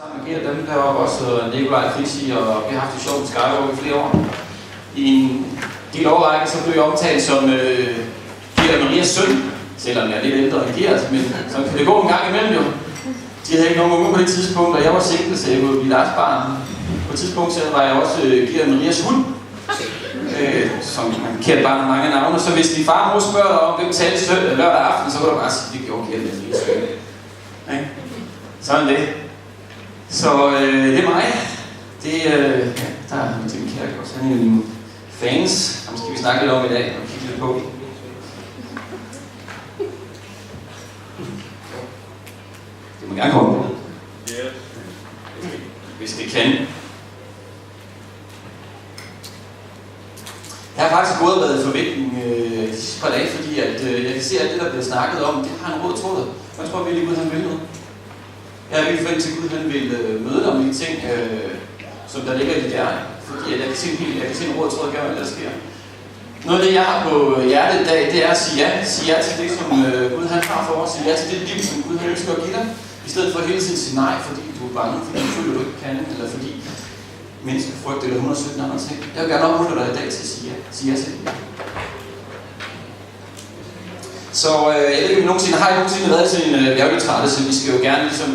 Sammen med Gert, dem deroppe også Nikolaj Frissi, og vi har haft det sjovt med Skywalk i flere år. I en del årrække så blev jeg omtalt som Gert Marias søn, selvom jeg er lidt ældre end Gert, men så kan det gå en gang imellem jo. De havde ikke nogen unge på det tidspunkt, og jeg var single, så jeg kunne blive deres barn. På et tidspunkt så var jeg også Gert Marias hund, som man kender bare mange navne. Så hvis din far og mor spørger dig om, hvem talte lørdag aften, så kan du bare sige, det gjorde Gert Marias søn. Sådan det. Så det er mig. Det der er Tim Kjærgaard også. Han er en af mine fans. Ham skal vi snakke lidt om i dag og kigge lidt på. Det må gerne komme. Hvis det kan. Jeg har faktisk både været i forventning de sidste par dage, fordi at, jeg kan se, at det, der bliver snakket om, det har en rød tråd. Jeg tror virkelig, Gud han vil noget. Jeg er virkelig forventning til, at Gud han vil møde dig med de ting, som der ligger i dit hjerte. Fordi jeg kan se en rød tråd, hvad der sker. Noget af det, jeg har på hjertet i dag, det er at sige ja. Sige ja til det, som Gud han har for os. Sige ja til det liv, som Gud han ønsker at give dig. I stedet for hele tiden at sige nej, fordi du er bange, fordi du føler, du ikke kan, eller fordi mennesker frygter, eller 117 andre ting. Jeg vil gerne opmuntre dig i dag til at sige ja. Sige ja til det. Så jeg ved ikke, har I nogensinde været til en bjergetrætte, så vi skal jo gerne ligesom,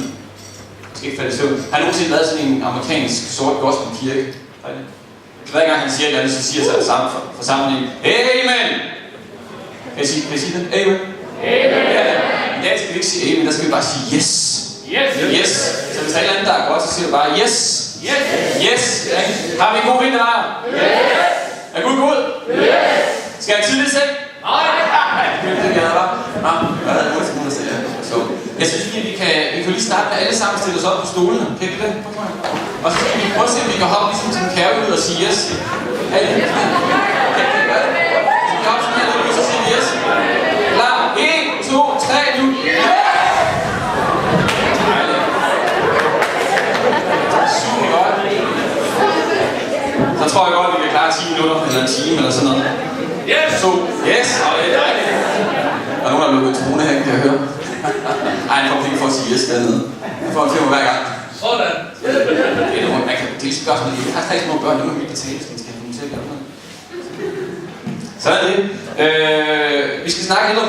jeg skal ikke falde i søvn. Har I nogensinde været til en amerikansk sort gospelkirke? Hver gang han siger et eller andet, så siger sig sammen forsamlingen, Amen! Kan I sige det? Amen? Amen! Ja, i dag skal vi ikke sige amen, der skal vi bare sige yes. Yes! Yes! Så hvis der er et eller andet, der er godt, så siger vi bare yes! Yes! Yes! Har vi en god vinterlejr? Yes! Er Gud god? Yes! Skal jeg tidligt se? Nej! Jeg synes, vi kan lige starte med alle sammen stille os op på stolene. Kan vi det? Og så skal vi prøve at se, om vi kan hoppe ligesom til en kærlighed og sige yes. Alle. Kan vi gøre det? Så vi hoppe sådan her, og så siger yes. Klar. 1, 2, 3, nu. Super godt. Så tror jeg godt, vi kan klare 10 minutter eller en time eller sådan noget. Yes! Så, yes! Og det er dejligt. Der er nogen, der er lukket trone her, kan jeg høre. Ej, han får penge for at sige yes dernede. Han får en firma hver gang. Sådan! Det er noget, man kan dele spørgsmål. Jeg har 3 små børn, dem må vi betale, så vi skal have dem til at gøre noget. Så er det. Vi skal snakke lidt om,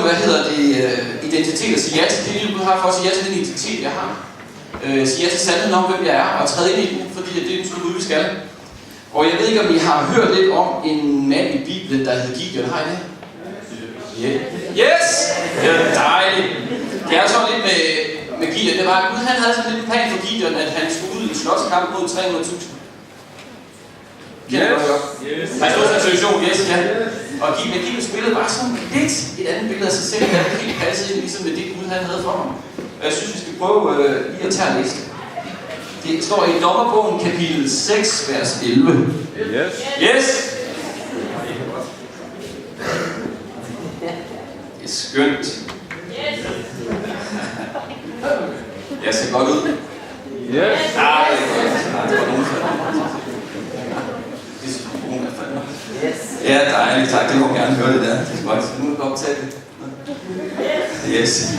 identitet og sige ja til det, Gud har for at sige ja til den identitet, jeg har. Sige ja til sandheden om, hvem jeg er, og træde ind i den, fordi det er den skud, vi skal. Og jeg ved ikke, om I har hørt lidt om en mand i Bibelen, der hed Gideon. Har I det? Yeah. Yes! Det er dejligt. Det er sådan lidt med Gideon. Det var, at Gud han havde sådan lidt en plan for Gideon, at han skulle ud i en slåskamp mod 300.000. Yes. Han stod i en situation, yes, ja. Og Gideon spillede bare sådan lidt et andet billede af sig selv, der ikke helt passede ind ligesom med det, Gud han havde for ham. Og jeg synes, vi skal prøve lige at tage og læse det. Det står i Dommerbogen, kapitel 6, vers 11. Yes! Yes! Det er skønt. Yes! Jeg ser godt ud. Yes! Nej, det var nogen for det. Det er dejligt, tak. Det må gerne høre det der. Det er godt. Nu er det optaget det. Yes!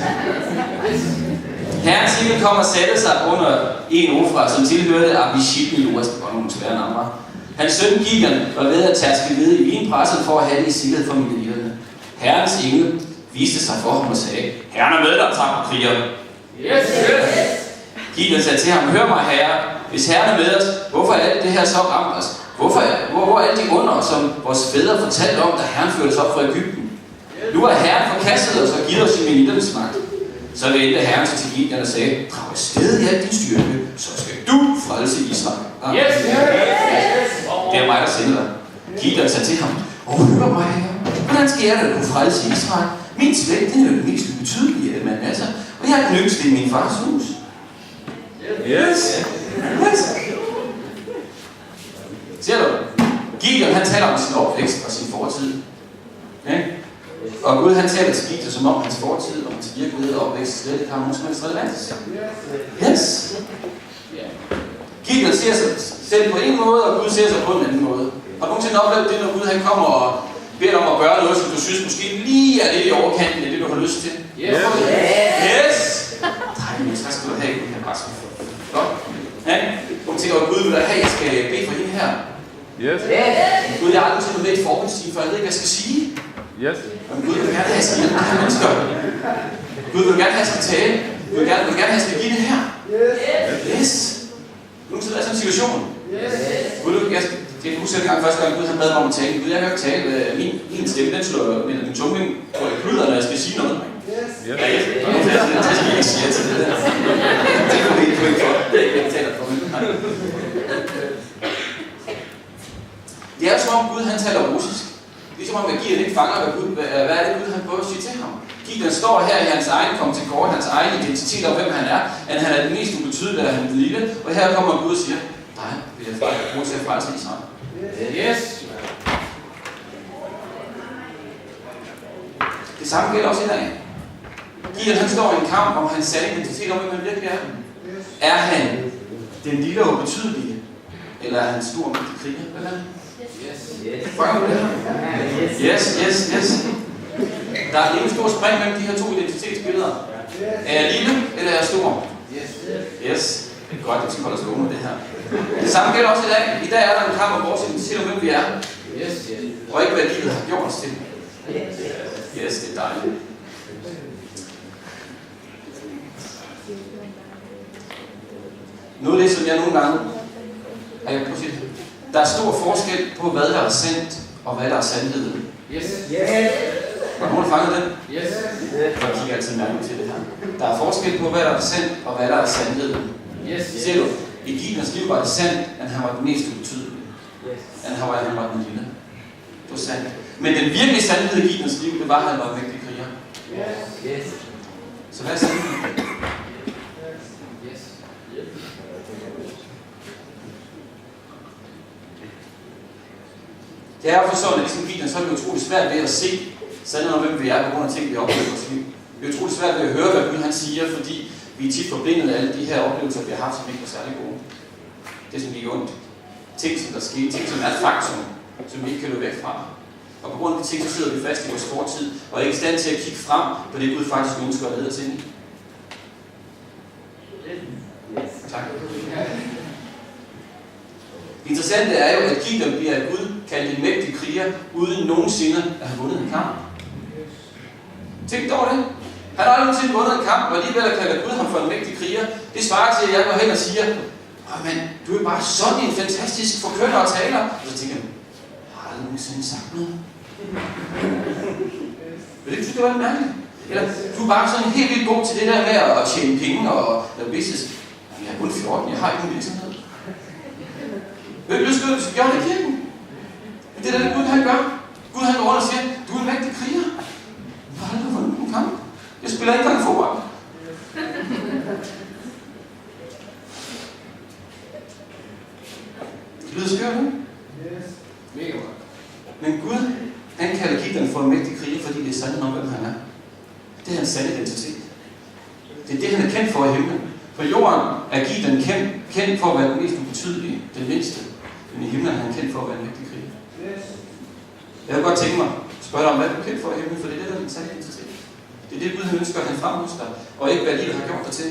Herrens engel kom og satte sig under en Ofra, som tilhørte Abishit i Joas, og nogle svære navne. Hans søn Gideon var ved at tærske hvede i vinpresset for at have det i sikkerhed for midianitterne. Herrens engel viste sig for ham og sagde, Herren er med dig, tak og kriger. Yes, yes. Gideon sagde til ham, hør mig herre, hvis Herren er med os, hvorfor er alt det her så ramt os? Hvor er alle de under, som vores fædre fortalte om, da Herren førte os op fra Egypten? Nu er Herren forkastet os og givet os i midianitternes magt. Så vendte Herren sig til Gideon og sagde, drag afsted i al din styrke, så skal du frelse Israel. Yes, yes, yes. Det er mig, der sender dig. Gideon sagde til ham, hør mig herre, hvordan skal jeg da kunne frelse Israel? Min slægt, den er den mest betydelige af Manasseh, og jeg er den yngste i min fars hus. Yes. Yes. Ser du? Gideon, han taler om sin opvækst og sin fortid. Okay? Og Gud han taler til Gideon som om hans fortid og hans virkelighed og opvækst slet ikke har nogen som helst relevans. Yes! Gideon ser sig selv på en måde, og Gud ser sig på en anden måde. Har du nogensinde oplevet det, når Gud han kommer og beder dig om at gøre noget, som du synes måske lige er lidt i overkanten af det, du har lyst til? Yes! Yes! Nej, men tak skal du have. Det her bare så flot. hvor Gud vil have, jeg skal bede for hende her. Yes. Gud, jeg har aldrig til med et forbudstime, for jeg ved ikke, hvad jeg skal sige. Yes. Men Gud vil gerne have, at jeg skal hjælpe de her mennesker. Gud vil gerne have, at jeg skal tale. Gud vil gerne have, at jeg skal give det her. Yes. Nu sidder jeg i sådan en situation. Gud, jeg kan huske dengang første gang, Gud han bad mig om at tale. Gud, jeg kan jo ikke tale. Min stemme, den slår med min tunge på et kluder, når jeg skal sige noget. Ja, jeg skal ikke sige til det der. Det kunne ikke for. Det er ikke, jeg taler for mig. Det er som om Gud han taler russisk. Ligesom om jeg giver det ikke fanger, hvad er det Gud han prøver at sige til ham. Gideon står her i hans egen kom til kort, hans egen identitet og hvem han er, at han er den mest ubetydelige af hans lille, og her kommer Gud og siger, nej, vil jeg bruge til at frelse Israel. Yes. Det samme gælder også i dag. Gideon han står i en kamp om hans sande identitet om hvem han virkelig er. Er han den lille og ubetydelige, eller er han stor med de kriger? Hvad er det? Yes. Der er en stor spring mellem de her to identitetsbilleder. Er jeg lille, eller er jeg stor? Yes. Det er godt, at vi skal holde os gående det her. Det samme gælder også i dag. I dag er der en kamp om vores identitet om hvem vi er. Og ikke hvad livet har gjort os til. Yes, det er dejligt. Noget af det, som jeg nogle gange der er stor forskel på, hvad der er sandt, og hvad der er sandheden. Yes. Var der nogen, der fangede den? Yes. Jeg kigger altid mærke til det her. Der er forskel på, hvad der er sandt, og hvad der er sandheden. Yes. Ser du? I Gideons liv var det sandt, at han var den mest ubetydelige. At han var den lille. Det var sandt. Men den virkelige sandhed i Gideons liv, det var, at han var en vigtig kriger. Yes. Så hvad er sandheden? Det er jo for sådan, at ligesom Gideon, så er det utroligt svært ved at se sandheden om, hvem vi er, på grund af ting, vi oplever i vores liv. Det er utroligt svært ved at høre, hvad Gud han siger, fordi vi er tit forbindet af alle de her oplevelser, vi har haft, som ikke var særlig gode. Det, som gik ondt. Ting, som der skete. Ting, som er et faktum, som vi ikke kan løbe væk fra. Og på grund af de ting, så sidder vi fast i vores fortid, og er ikke i stand til at kigge frem på det, Gud faktisk ønsker at lede os ind i. Tak. Det interessante er jo, at Gideon bliver af Gud kaldt en mægtig kriger, uden nogensinde at have vundet en kamp. Tænk over det. Han har aldrig nogensinde vundet en kamp, og alligevel at kalde Gud ham for en mægtig kriger. Det svarer til, at jeg går hen og siger, men du er bare sådan en fantastisk forkynder og taler. Og så tænker jeg, har jeg aldrig nogensinde sagt noget? Vil du ikke synes, det var lidt mærkeligt? Eller du er bare sådan helt vildt god til det der med at tjene penge og lave business. Jeg er kun 14, jeg har ikke nogen virksomhed. Hvem ønsker du, så gjorde det i kirken? Men det er det Gud, han gør. Gud, han går rundt og siger, du er en mægtig kriger. Jeg har aldrig vundet en kamp. Jeg spiller ikke engang fodbold. Det lyder skørt, ikke? Mega godt. Men Gud, han kalder Gideon for en mægtig kriger, fordi det er sandheden om, hvem han er. Det er hans sande identitet. Det er det, han er kendt for i himlen. På jorden er Gideon kendt for at være den mest ubetydelige, den mindste. Men i himlen er han kendt for at være en mægtig kriger. Jeg vil godt tænke mig at spørge dig om, hvad du er kendt for i himlen, for det er det, der er din sande identitet. Det er det, Gud han ønsker at have frem hos dig, og ikke hvad livet har gjort dig til.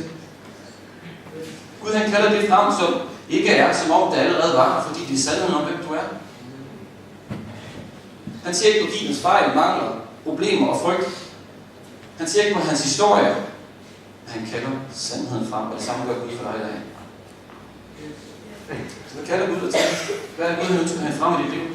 Gud han kalder det frem, som ikke er, som om det allerede var, fordi det er sandheden om, hvem du er. Han ser ikke på Gideons fejl, mangler, problemer og frygt. Han ser ikke på hans historie. Han kalder sandheden frem, og det samme gør Gud for dig i dag. Så hvad kalder Gud dig til? Hvad er det Gud, han ønsker at have frem i dit liv?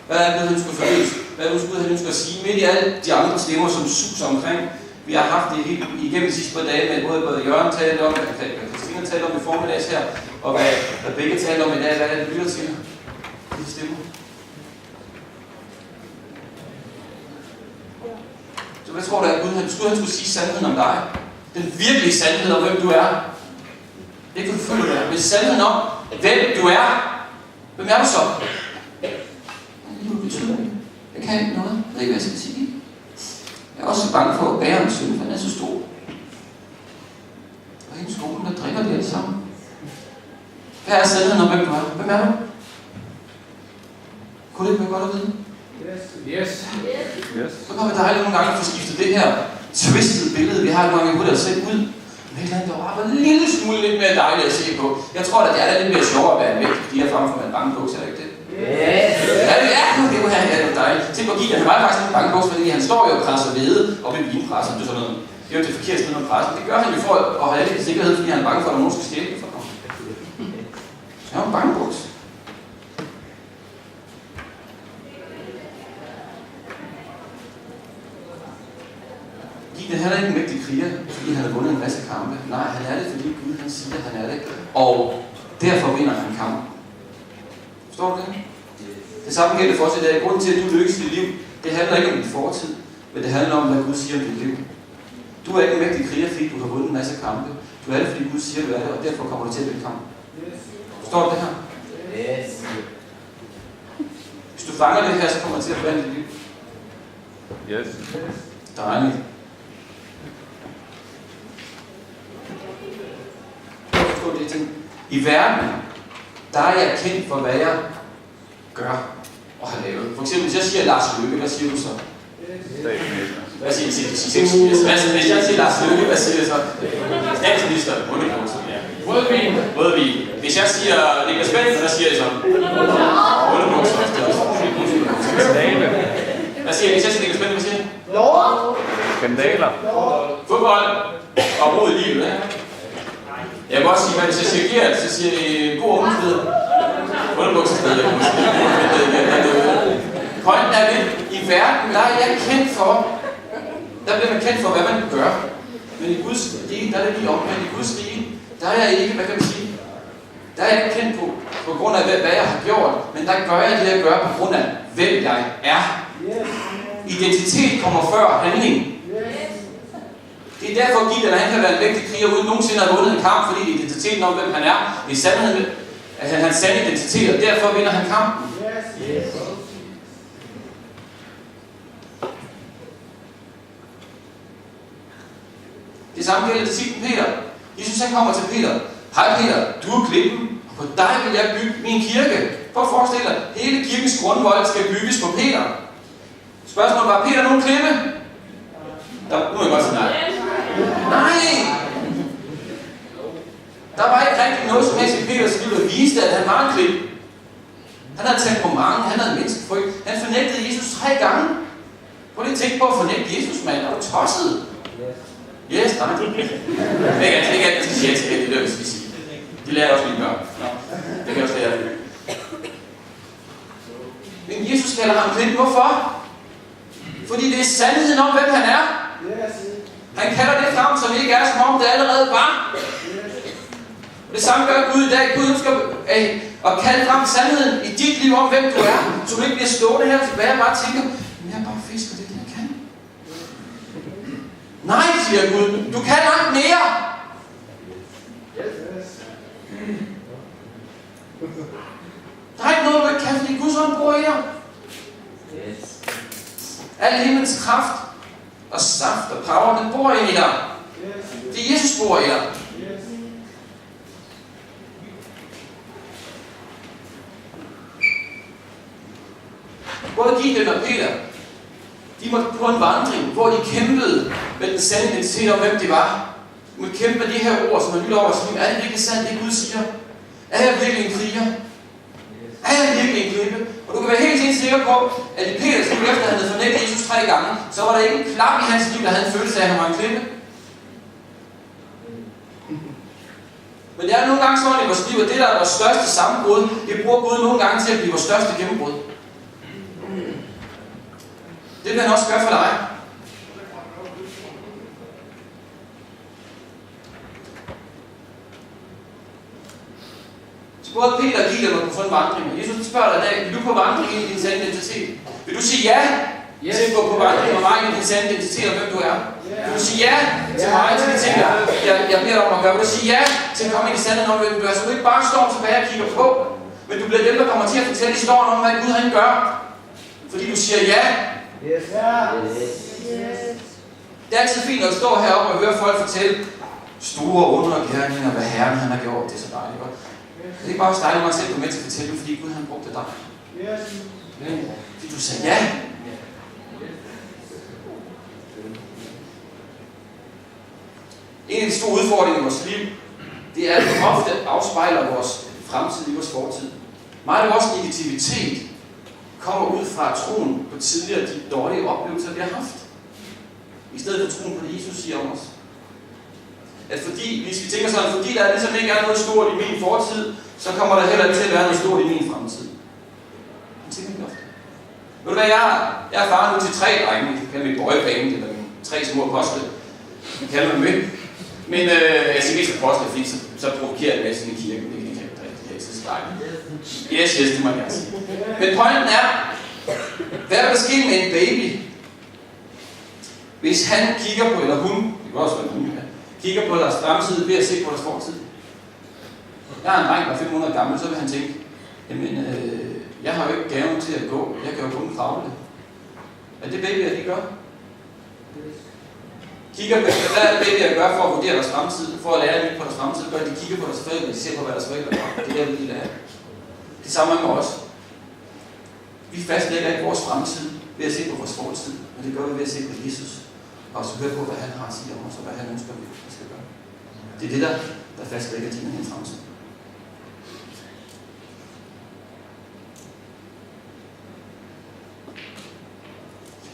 Hvad er det Gud, han ønsker at forløse? Hvad er det Gud, han ønsker at sige? Midt i alle de andre stemmer, som suser omkring. Vi har haft det helt igennem de sidste par dage med både Jørgen talte om, hvad Christina talte om i formiddags her, og hvad begge talte om i dag, hvad er det, du lytter til? De stemmer. Så hvad tror du, at Gud han skulle sige sandheden om dig? Den virkelige sandhed om, hvem du er. Ikke hvad du føler dig, men sandheden om, hvem du er. Hvem er du så? Det betyder ikke. Jeg kan ikke noget. Jeg ved ikke, hvad jeg skal sige. Jeg er også så bange for at bære en søn, for den er så stor. Og hele skolen, der drikker det alle sammen. Hvad er sandheden om, hvem du er? Hvem er du? Kunne det ikke være godt at vide? Yes. Så kommer det dejligt nogle gange at få skiftet det her twistede billede, vi har nogle gange på det selv ud. et eller andet, der var en lille smule lidt mere dejligt at se på. Jeg tror, at det er lidt mere sjovere at være en mægtig kriger frem for en bangebuks, er det ikke det? Ja, det er jo dejligt. Tænk på Gideon, han var faktisk en bangebuks, fordi han står jo og presser hvede op i vinpressen. Det er sådan noget. Det er jo det forkerte sted med pressen. Det gør han jo for at have lidt sikkerhed, fordi han er bange for, at nogen skal stjæle det for ham. Så han er en bangebuks. Han er ikke en mægtig kriger, fordi han har vundet en masse kampe. Nej, han er det, fordi Gud han siger, at han er det. Og derfor vinder han kampen. Forstår du det? Det samme gælder for os i dag. Grunden til, at du lykkes i dit liv, det handler ikke om din fortid, men det handler om, hvad Gud siger om dit liv. Du er ikke en mægtig kriger, fordi du har vundet en masse kampe. Du er det, fordi Gud siger, at du er det, og derfor kommer du til at vinde kampen. Forstår du det her? Hvis du fanger det her, så kommer du til at forvandle dit liv. Yes. Dejligt. I verden, der er jeg kendt for, hvad jeg gør og har lavet. For eksempel, hvis jeg siger Lars Løkke, hvad siger du så? Statsminister. Hvad siger du? Hvis jeg siger Lars Løkke, hvad siger jeg så? Statsminister. Rødvin. Rødvin. Hvis jeg siger Niklas Bentsen, hvad siger jeg så? Rødbukser. Hvad siger jeg? Hvis jeg siger Niklas Bentsen, hvad siger jeg? Skandaler. Fodbold og mod i livet, ikke? Jeg kan også sige, at hvis jeg siger Gert, så siger de god ungdomsled. Underbuksested, jeg kan måske. Pointen er det, i verden, der er jeg kendt for, der bliver man kendt for, hvad man gør. Men i Guds rige, der er det lige omvendt. I Guds rige, der er jeg ikke, hvad kan man sige, der er jeg ikke kendt på grund af, hvad jeg har gjort, men der gør jeg det, jeg gør på grund af, hvem jeg er. Identitet kommer før handling. Det er derfor, Gideon, han kan være en mægtig kriger, uden nogensinde at have vundet en kamp, fordi det er identiteten om, hvem han er. Det er sandheden, at han har en sand identitet, og derfor vinder han kampen. Det samme gælder disciplen Peter. Jesus han kommer til Peter. Hej Peter, du er klippen, og på dig vil jeg bygge min kirke. Prøv at forestille dig, hele kirkens grundvold skal bygges på Peter. Spørgsmålet var, Peter nogen klippe? Nu er jeg godt sige nej. Nej! Der var ikke rigtig noget som helst i Peters liv, der viste, at han var en klip. Han havde temperament, han havde menneskefrygt. Han fornægtede Jesus 3 gange. Prøv lige at tænke på at fornægte Jesus, mand. Er du tosset? Yes, nej. Ikke alt, der skal sige til det, det skal sige. De lærer også mine børn. Det kan også lære det. Men Jesus kalder ham klip. Hvorfor? Fordi det er sandheden om, hvem han er. Han kalder det frem, som ikke er, som om det allerede var. Og det samme gør Gud i dag. Gud ønsker at kalde frem sandheden i dit liv om, hvem du er. Så du ikke bliver stående her tilbage og bare tænker, men jeg er bare fisker, det er det, jeg kan. Nej, siger Gud. Du kan langt mere. Der er ikke noget, du ikke kan, fordi Guds ånd bor i dig. Al himlens kraft og saft og power, den bor i dig. Det er Jesus bor i dig. Både Gideon og Peter, de måtte på en vandring, hvor de kæmpede med den sande identitet om, hvem de var. De måtte kæmpe med de her ord, som man lytter over sig. Er det virkelig sandt, det Gud siger? Er jeg virkelig en kriger? Er jeg virkelig en klippe? Og du kan være helt sikker på, at i Peters liv, efter han havde fornægtet Jesus 3 gange, så var der ikke en klap i hans liv, der havde en følelse af, at han var en klippe. Men det er nogle gange sådan i vores liv, at det der er vores største sammenbrud, det bruger Gud nogle gange til at blive vores største gennembrud. Det vil han også gøre for dig. Så både Peter og Gideon var på sådan en vandring. Jesus spørger dig i dag, vil du på vandring i din sande identitet? Vil du sige ja til at gå på vandring med mig i din sande identitet og hvem du er? Vil du sige ja til mig til de ting, jeg beder dig om at gøre? Vil du sige ja til at komme ind i sandheden om hvem du er? Så du ikke bare står tilbage og kigger på, men du bliver dem, der kommer til at fortælle historien om, hvad Gud han gør. Fordi du siger ja. Det er altid fint at stå heroppe og høre folk fortælle store undergerninger, hvad Herren han har gjort. Det er så dejligt godt. Det er ikke bare dejligt, at man selv kommer med til at fortælle, fordi Gud han brugte dig. Fordi du sagde ja. En af de store udfordringer i vores liv, det er, at vi ofte afspejler vores fremtid i vores fortid. Meget af vores negativitet kommer ud fra troen på tidligere de dårlige oplevelser, vi har haft. I stedet for troen på det, Jesus siger om os. At fordi, hvis vi tænker sådan, fordi der ligesom ikke er noget stort i min fortid, så kommer der heller ikke til at være noget stort i min fremtid. Det tænker vi ofte. Ved du hvad, jeg er far nu til 3 drenge. Det kalder vi bøjebanen, eller mine 3 små apostle. Det kalder man med. Men jeg siger mest apostle, fordi så provokerer jeg med sådan en kirke. Det kan ikke rigtig så stærkt. Yes, det må jeg gerne sige. Men pointen er, hvad er der sker med en baby, hvis han kigger på, eller hun, det kan også være hun, kigger på deres fremtid ved at se på deres fortid. Jeg har en dreng, der er 500 gammel, så vil han tænke, jamen, jeg har jo ikke gaven til at gå, jeg kan jo kun kravle. Er det babyer, de gør? Kigger på, hvad er det babyer gør for at vurdere deres fremtid, for at lære lidt på deres fremtid, gør, de kigger på deres forældre, de ser på, hvad deres forældre gør. Det er der, vi lærer. Det samme med os. Vi fastlægger ikke vores fremtid ved at se på vores fortid, men det gør vi ved at se på Jesus. Og så høre på, hvad han har at sige om os, og hvad han ønsker, vi skal gøre. Det er det, der fastlægger din og din fremtid.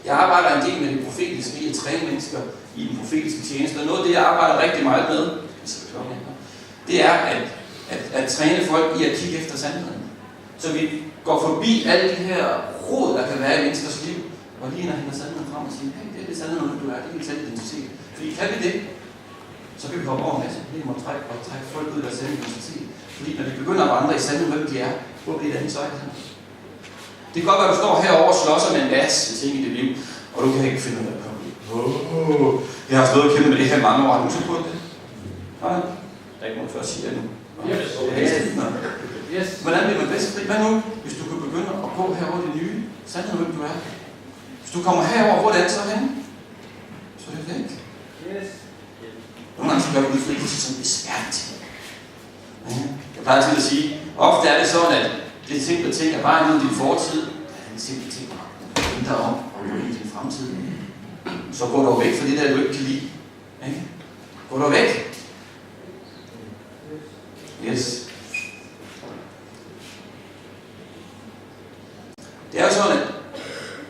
Jeg arbejder en del med det profetiske i at træne mennesker i den profetiske tjeneste, og noget af det, jeg arbejder rigtig meget med, det er at træne folk i at kigge efter sandheden. Så vi går forbi alle de her rod, der kan være i menneskers liv, og lige når hende sandheden frem og siger, hey, det er det sandheden, du er, det er din selvidentitet. Fordi kan vi det, så kan vi hoppe over en masse. Vi må trække folk ud af deres selvidentitet. Fordi når vi begynder at vandre i sandheden, hvem de er, hvor bliver det andet så ikke? Det kan godt være, at du står herovre og slåsser med en masse ting i dit liv, og du kan ikke finde ud af at komme ud. Jeg har stået og kæmpet med det her mange år, har du så på det? Nej, der er ikke nogen før at sige det nu. Yes. Hvordan bliver man bedst fri? Hvad nu, hvis du kan begynde at gå herover det nye? Sandheden, hvem du er. Hvis du kommer herover, hvor det er så henne? Så er det væk. Yes. Nogle gange så gør vi det fri, det er sådan besværligt. Jeg plejer til at sige, ofte er det sådan, at det simple ting er bare ud i din fortid. Det er en simple ting, der ændrer om og går ind i din fremtid. Så går du væk fra det der, du ikke kan lide. Ikke? Går du væk? Yes. Det er jo sådan, at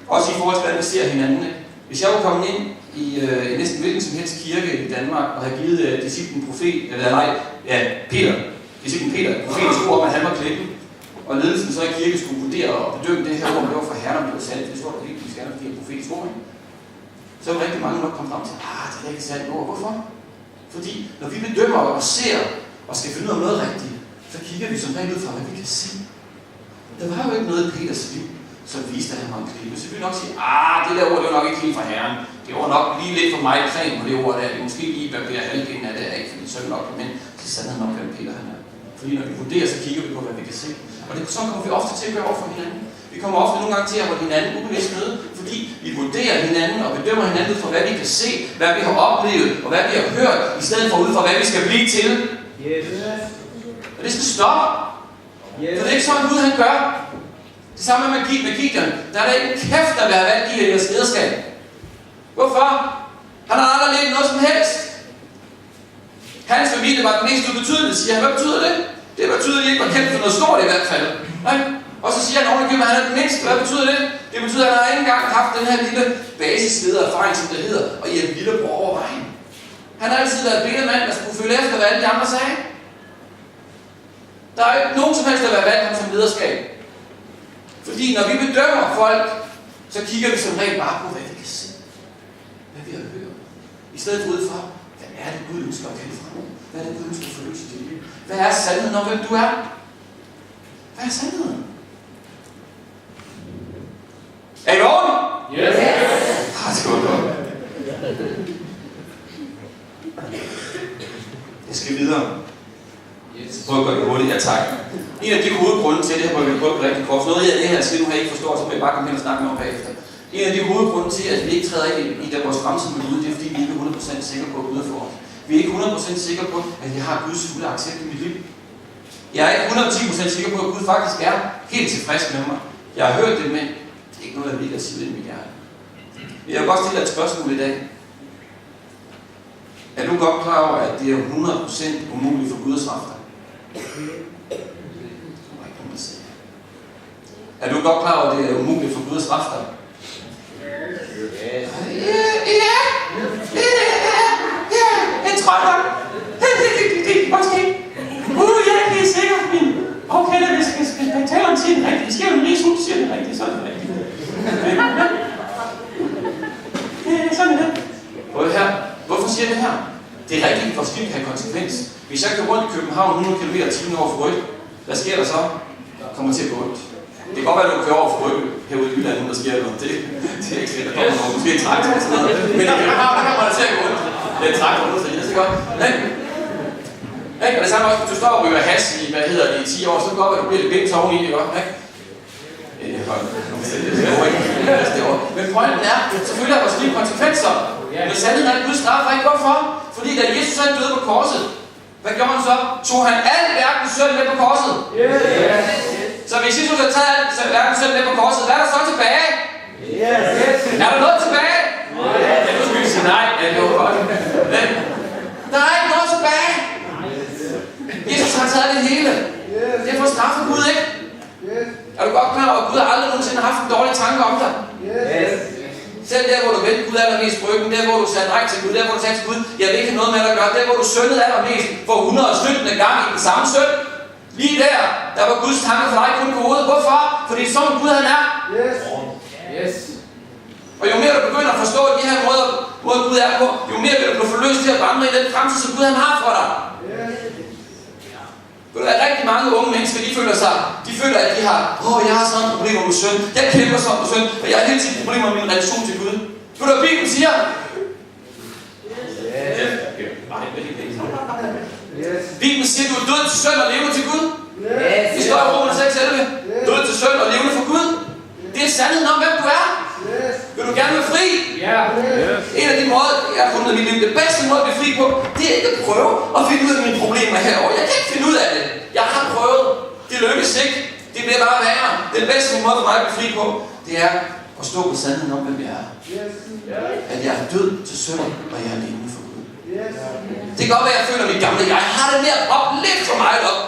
også i forhold til, hvordan vi ser hinanden. Hvis jeg var kommet ind i næsten hvilken som helst kirke i Danmark og havde givet disciplen Peter, profetens ord om, at han var klippen, og ledelsen så i kirke skulle vurdere og bedømme det her ord, om det var fra Herren, om det var sandt, det står der helt, vi skal have de profetens ord. Så var rigtig mange nok kommet frem til, det er ikke sandt ord. Hvorfor? Fordi når vi bedømmer og ser og skal finde ud af noget rigtigt, så kigger vi som regel ud fra, hvad vi kan se. Der var jo ikke noget i Peters liv, som viste, at han var en klippe. Så vi nok sige, det der ord, det var nok ikke helt fra Herren. Det var nok lige lidt for mig kræm på det ord der. Det måske lige barberer halvdelen af det af, fordi så er det nok, men så sandheden nok, hvem Peter han er. Fordi når vi vurderer, så kigger vi på, hvad vi kan se. Og så kommer vi ofte til at gøre over for hinanden. Vi kommer ofte nogle gange til at holde hinanden ubevidst med, fordi vi vurderer hinanden og bedømmer hinanden ud fra, hvad vi kan se, hvad vi har oplevet og hvad vi har hørt, i stedet for ud fra, hvad vi skal blive til. Yes. Og det skal stoppe. Yes. For det er ikke sådan, Gud han gør. Det samme med Gideon. Der er der ikke en kæft, der vil have valgt Gideon i deres lederskab. Hvorfor? Han har aldrig levet noget som helst. Hans familie var den mest ubetydelige, siger han. Hvad betyder det? Det betyder, at de ikke var kendt for noget stort i hvert fald. Nej? Og så siger han ovenikøbet, at han er den mindste. Hvad betyder det? Det betyder, at han har ikke engang haft den her lille basisledererfaring, som det hedder, og hjælpe lillebror over vejen. Han har altid været et billedmand, der skulle følge efter, hvad alle de andre sagde. Der er ikke nogen som helst, der vil have valgt ham som lederskab. Fordi når vi bedømmer folk, så kigger vi som regel bare på, hvad vi kan se. Hvad vi har hørt. I stedet for ud fra, hvad er det Gud ønsker at kende fra? Hvad er det Gud ønsker at forløse i dit liv? Hvad er sandheden om, hvem du er? Hvad er sandheden? Er I vågen? Yes! Det skal godt. Jeg skal videre. Prøv at gøre det hurtigt, tak. En af de hovedgrunde til det her, hvor vi prøver rigtig kort. Noget af det her, jeg nu har ikke forstået, så må jeg bare komme hen og snakke med om bagefter. En af de hovedgrunde til, at vi ikke træder ind i vores fremtid med Gud, det er fordi, vi ikke er 100% sikre på, at Gud er for os. Vi er ikke 100% sikre på, at jeg har Guds fulde accept i mit liv. Jeg er ikke 110% sikker på, at Gud faktisk er helt tilfreds med mig. Jeg har hørt det, men det er ikke noget, jeg vil sige det i mit hjerte. Jeg vil godt stille et spørgsmål i dag. Er du godt klar over, at det er 100% umuligt for Gud at straffe dig? Er du godt klar over, at det er umuligt for Gud at straffe dig? Jeg tror nok. Det kan godt ske. Jeg er ikke sikker. Okay, da vi skal tale om tiden rigtigt. Sker du lige sådan, siger det rigtigt, så er det rigtigt. Sådan er det. Prøv her. Hvorfor siger jeg det her? Det er rigtigt, at vores liv kan have konsekvens. Hvis jeg kører rundt i København 100 km i timen over for rødt, hvad sker der så? Der kommer til at gå ondt. Det kan godt være, at du kører over for rødt herude i Jylland, der sker noget. Det er ikke sikkert, der kommer noget. Måske en traktor eller sådan noget. Men i København, der kommer der til at gå ondt. Det er en traktor, så det er godt. Og det samme også, hvis du står og ryger hash i, i 10 år, så kan det godt være, at du bliver lidt bims oveni, ikke godt? Men pointen er, selvfølgelig har vores liv konsekvenser. Men sandheden er, at Gud straffer ikke. Hvorfor? Fordi da Jesus han døde på korset, hvad gjorde han så? Tog han al verdens synd med på korset? Så hvis Jesus har taget al verdens synd med på korset, hvad er der så tilbage? Er der noget tilbage? Nu skal vi sige nej. Der er ikke noget tilbage. Jesus har taget det hele. Derfor straffer Gud ikke. Er du godt klar over, at Gud har aldrig nogensinde haft en dårlig tanke om dig? Selv der, hvor du vendte Gud allermest ryggen, der, hvor du sagde nej til Gud, der, hvor du sagde til Gud, jeg vil ikke have noget med at gøre, der, hvor du syndede allermest for 117. gang i den samme synd. Lige der var Guds tanke for dig kun på hovedet. Hvorfor? Fordi sådan Gud han er. Og jo mere du begynder at forstå de her måder Gud er på, jo mere vil du få lyst til at vandre i den fremtid, som Gud han har for dig. Der er rigtig mange unge mennesker, de føler, at de har, jeg har sådan problemer med synd, jeg kæmper sådan med synd, og jeg har hele tiden problemer med min relation til Gud. Ved du, hvad Bibelen siger? Bibelen siger, at du er død til synd og levende til Gud. Det står i Romerne 6:11. Død til synd og levende for Gud. Det er sandheden om, hvem du er. Vil du gerne være fri? En af de måder, jeg har fundet i mit liv, det bedste måde at blive fri på, det er ikke at prøve at finde ud af mine problemer herovre. Jeg kan ikke finde ud af det. Jeg har prøvet. Det lykkes ikke. Det bliver bare værre. Den bedste måde for mig at blive fri på, det er at stå på sandheden om, hvem jeg er. At jeg er død til synd, og jeg er levende for Gud. Det kan godt være, at jeg føler, at mit gamle jeg har det der op lidt for meget op.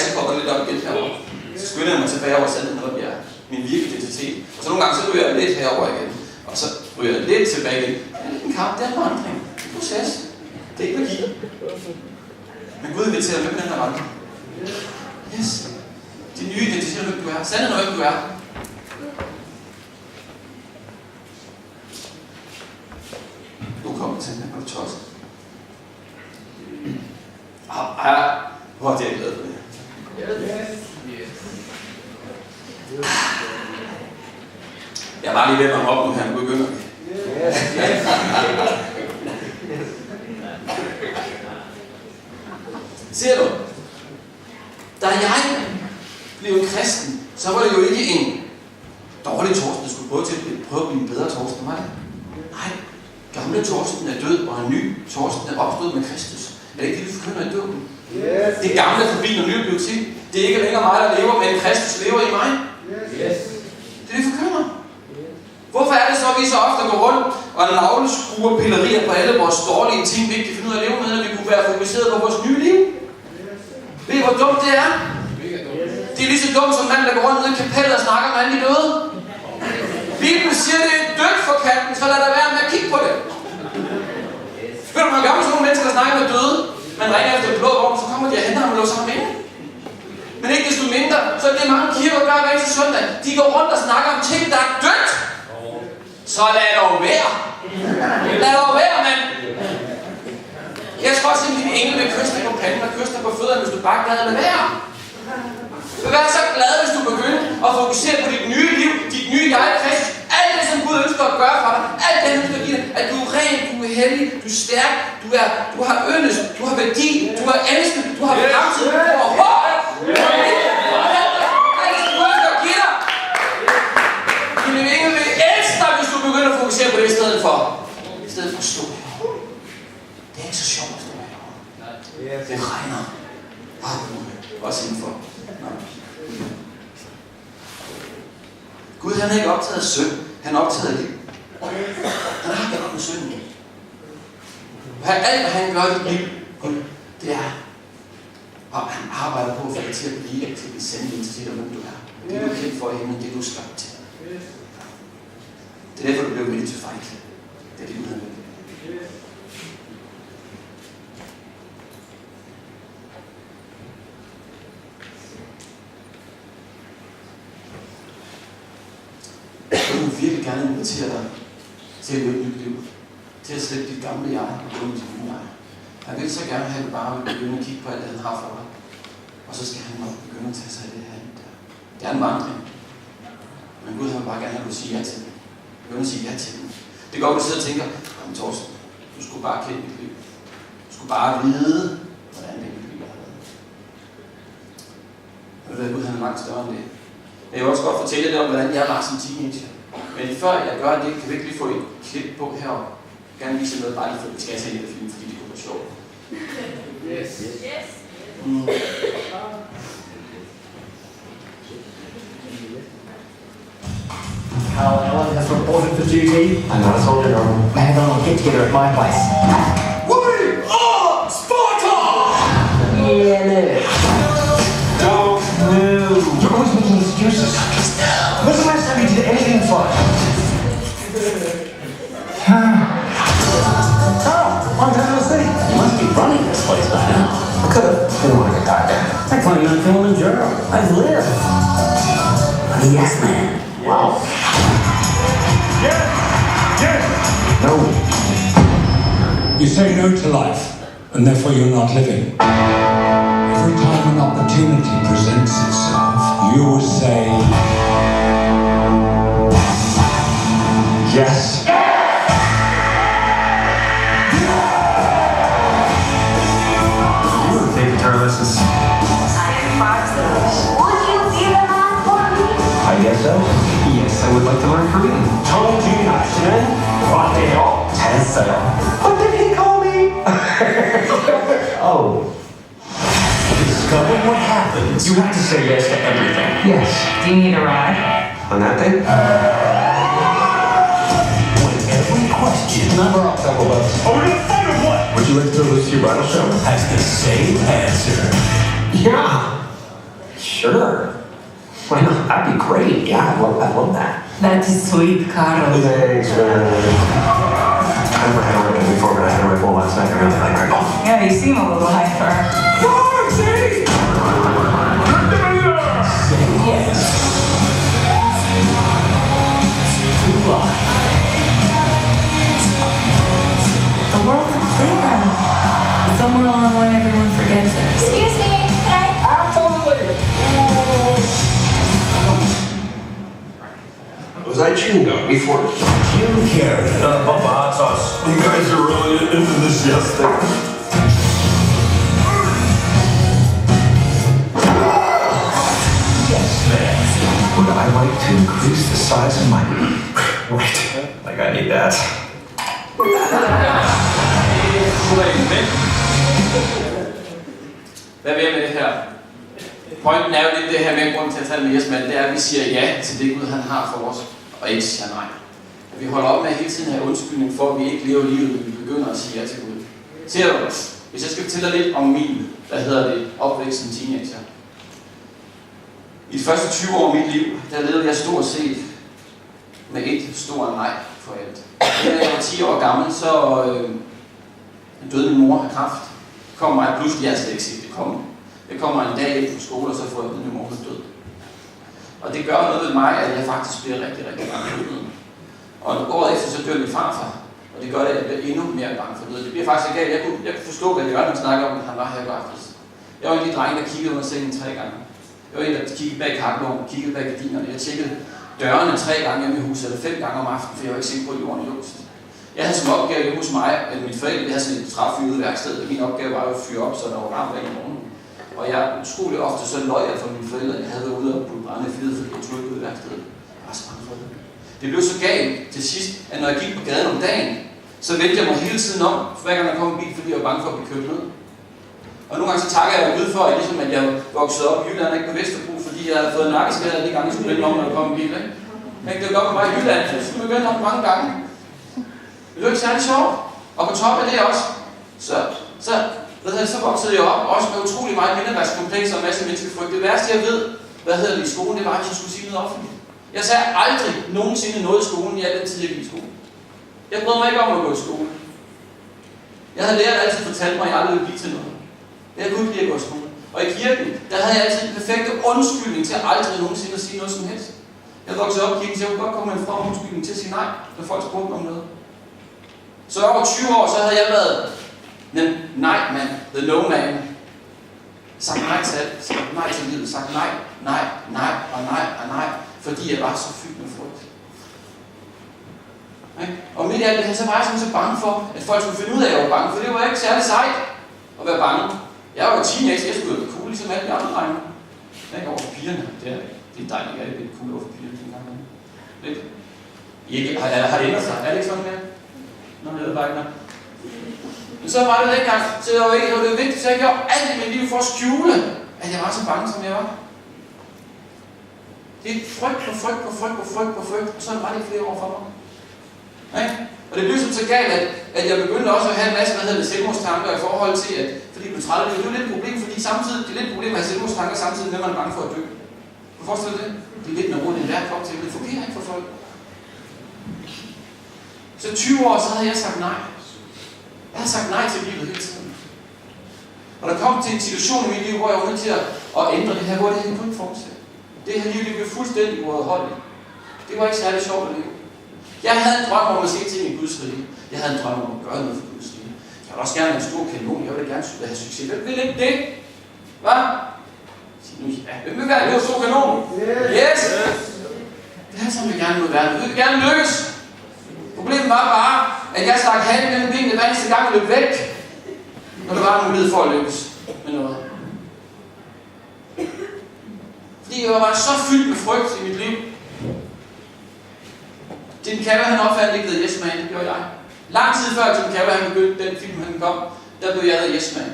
Så kommer lidt op igen herovre. Så skynder jeg mig tilbage over sandheden om, hvem jeg er. Min virkelighed. Og så nogle gange, så ryger jeg lidt herover igen. Og så ryger jeg lidt tilbage igen. En kamp, det er en vandring. Det er en proces. Det er ikke magi. Men Gud inviterer dig med den her vandring. Yes. Din nye identitet, hvem du er. Sandheden om, hvem du er. Du kommer til den, er du tosset? Hvor er det, jeg glad for det. Jeg var lige ved at hoppe nu her, nu begynder vi. Ser du? Da jeg blev en kristen, så var det jo ikke en dårlig Torsten, der skulle prøve at blive en bedre Torsten, var det? Nej, gamle Torsten er død, og en ny Torsten er opstået med Kristus. Er det ikke det, vi forkynder i døden? Det gamle er forbi, og nye blev til. Det er ikke længere mig, der lever, men Kristus lever i mig. Det er det, vi forkynder. Hvorfor er det så, at vi så ofte går rundt og navleskruer pillerier på alle vores dårlige ting, vi ikke kan finde ud af at leve med, når vi kunne være fokuseret på vores nye liv? Ved I, hvor dumt det er? Det er lige så dumt som manden, der går rundt nede i kapellet og snakker med alle de døde. Bibelen siger, at det er dødt for kanten, så lad der være med at kigge på det. Ved du, man gør med sådan nogle mennesker, der snakker med døde, man ringer efter et blå vogn, så kommer de og henter ham og låser ham ind. Men ikke desto mindre, så er det mange kirker, der gør hver eneste søndag. De går rundt og snakker om ting, der er dødt. Så lad dog være. Lad dog være, mand. Jeg tror også, at din engel vil kysse dig på panden og kysse dig på fødderne, hvis du bare gad at lade være. Du vil være så glad, hvis du begynder at fokusere på dit nye liv, dit nye jeg i Kristus. Alt det, som Gud ønsker at gøre for dig. Alt det, han ønsker at give dig. At du er ren, du er hellig, du er stærk, du har yndest, du har værdi, du har elsket, du har fremtid, du har håb. Alt det, som Gud ønsker at give dig. Din engel vil elske dig, hvis du begynder at fokusere på det i stedet for. I stedet for at stå herovre. Det er ikke så sjovt at stå herovre. Det regner. Også indenfor. Gud, han er ikke optaget af synd. Han er optaget af liv. Han har gjort med synden. Alt, hvad han gør i dit liv, det er, og han arbejder på at få dig til at blive til den sande identitet om, hvem du er. Det er du kendt for i himlen, det er du skabt til. Det er derfor, du blev ready to fight. Det er det, du hedder. Jeg vil virkelig gerne invitere dig til at leve et nyt liv. Til at slippe dit gamle jeg og gå med dit nye jeg. Han vil så gerne have, at du bare vil begynde at kigge på alt, det han har for dig. Og så skal han nok begynde at tage sig af det her. Det er en vandring. Men Gud vil bare gerne have, at du siger ja til det. Begynde at sige ja til det. Det går, at du sidder og tænker, jamen Torsten, du skulle bare kende mit liv. Du skulle bare vide, hvordan det mit liv har været. Jeg ved, at Gud han er langt større end det. Jeg vil også godt fortælle dig om, hvordan jeg var som teenager. Men før jeg gør det, kan vi ikke lige få et klip på heroppe. Jeg vil gerne vise noget, bare lige for, at vi skal tage en film, fordi det kunne være sjovt. Yes. Yes. Carl Allen has reported for duty. I'm not a soldier, Norman. We're having a little get together at my place. We are Sparta! Yeah, Don't move. you're always making excuses. When's the last time you did anything fun? Oh, long time no see. You must be running this place by now. I could've. Didn't want to get caught down. I claim I'm feeling Kilimanjaro. I've lived. I'm a yes man. Wow. No. You say no to life, and therefore you're not living. Every time an opportunity presents itself, you will say, yes. You would take guitar lessons. Would you be the man for me? I guess so. Yes, I would like to learn Korean. Told you not to. What the hell? Tessa. What did he call me? Oh. Discover what happens. You have to say yes to everything. Yes. Do you need a ride? On that thing? When every question Number up, double bucks. Oh, we're gonna fight or what? Would you like to lose your bridal show? Has the same answer. Yeah. Sure. Why not? That'd be great. Yeah, I love that. That's sweet, Carl. Thanks, man. I've never had a rifle before, but I had a rifle last night. I really like rifles. Yeah, you seem a little hyper. Say Yes. The world is playground. Somewhere along the way, everyone forgets it. Excuse me, can I? Absolutely. Was I chewing gum before? Jim Carrey. Hot sauce. You guys are really into this yes thing. Yes, man. Would I like to increase the size of my... Right. Like I need that. Hvad vil jeg med det her? Pointen er jo lidt det her med grund til at tage det med Jesmand, det er, at vi siger ja til det Gud han har for os, og ikke siger nej. At vi holder op med hele tiden at have undskyldning for, at vi ikke lever livet, men vi begynder at sige ja til Gud. Ser du? Hvis jeg skal fortælle dig lidt om min, opvækst som teenager. I de første 20 år af mit liv, der levede jeg stort set med et stort nej for alt. Da jeg var 10 år gammel, så døde min mor af kræft. Det kom mig pludselig, jeg slet ikke set det komme. Jeg kommer en dag hjem fra skole, og så får jeg at vide, at min mor er død. Og det gør noget ved mig, at jeg faktisk bliver rigtig, rigtig bange for døden. Og året efter, så dør min farfar. Og det gør det, at jeg bliver endnu mere bange for døden. Det bliver faktisk galt. Jeg kunne forstå, hvad det var, når man snakker om, at han var her i går aftes. Jeg var en lille dreng, der kiggede under sengen 3 gange. Jeg var en, der kiggede bag kakkeloven, kiggede bag gardinerne. Jeg tjekkede dørene 3 gange hjemme i huset, eller 5 gange om aftenen, for jeg var ikke sikker på, at de var ordentligt låst. Jeg havde som opgave hjemme hos mig, at mit forældre havde sådan et træfyret værksted, og min opgave var jo at fyre op, så der var varmt bag i morgenen. Og jeg utrolig ofte så løg jeg for mine forældre, jeg havde været ude og putte brænde i fide, fordi jeg tog ikke ud i værkstedet. Jeg var så bange for det. Det blev så galt til sidst, at når jeg gik på gaden om dagen, så vendte jeg mig hele tiden om, for hver gang der kom en bil, fordi jeg var bange for at blive kørt ned. Og nogle gange så takker jeg Gud for, at jeg voksede op i Jylland og ikke på Vesterbro, fordi jeg havde fået nakkeskade de gange, jeg skulle vende om, når der kom en bil. Ikke? Det var godt med mig i Jylland, så skulle jeg vende om mange gange. Det var ikke særlig sjovt. Og på top af det også, Så voksede jeg op, også med utrolig meget mindreværdskomplekser og en masse menneskefrygt. Det værste, jeg ved, i skolen, det var, at jeg skulle sige noget offentligt. Jeg sagde aldrig nogensinde noget i skolen i al den tid, jeg gik i skole. Jeg brød mig ikke om at gå i skole. Jeg havde lært altid fortalt mig, at jeg aldrig ville blive til noget. Jeg kunne ikke lide at gå i skole. Og i kirken, der havde jeg altid en perfekte undskyldning til aldrig nogensinde at sige noget som helst. Jeg voksede op i kirken, så jeg kunne godt komme med en fra undskyldning til at sige nej, når folk spurgte om noget. Så over 20 år, så havde jeg været den nej man, the no man. Sagt nej til alt, sagt nej til livet, sagt nej, nej, nej og nej og nej, fordi jeg var så fyldt med frygt. Og midt i alt det her, så var jeg sådan så bange for, at folk skulle finde ud af, at jeg var bange, for det var ikke særlig sejt at være bange. Jeg var jo teenager, jeg skulle være cool, ligesom alle de andre drenge. Ikke over for pigerne, det er dejligt, at jeg er lidt cool over for pigerne en gang. Lidt. Har det ændret sig? Er det ikke sådan mere? Nå, jeg ved bare ikke noget. Men så var det dengang, så det var vigtigt, så jeg gjorde alt i mit liv for at skjule, at jeg var så bange, som jeg var. Det er frygt på frygt, og sådan var det flere år for mig. Okay? Og det blev så galt, at jeg begyndte også at have en masse, selvmordstanker i forhold til, at fordi jeg blev træt af det, det er lidt et problem, fordi samtidig, det er lidt et problem at have selvmordstanker, samtidig med, at man er bange for at dø. Kan du forestille det? Det er lidt med rundt i en værk op til, det fungerer ikke for folk. Så 20 år, så havde jeg sagt nej. Jeg har sagt nej til livet hele tiden. Og der kom til en situation i mit liv, hvor jeg var nødt til at ændre det her, hvor det her kunne ikke fortsætte. Det her liv, det blev fuldstændig uafholdeligt. Det var ikke særlig sjovt at leve. Jeg havde en drøm om at se ting i Guds rige. Jeg havde en drøm om at gøre noget for Guds rige. Jeg ville også gerne have en stor kanon. Jeg ville gerne have succes. Hvem vil ikke det? Hvad? Sig nu ja. Hvem vil være en stor kanon? Yes! Det er som vi gerne vil være. Vi vil gerne lykkes. Problemet var bare, at jeg stak halen mellem benene hver eneste gang og løb væk, når der var en mulighed for at lykkes med noget. Fordi jeg var så fyldt med frygt i mit liv. Jim Carrey, han opfandt ikke The Yes Man, det gjorde jeg. Lang tid før Jim Carrey, han begyndte den film, han kom, der blev jeg The Yes Man.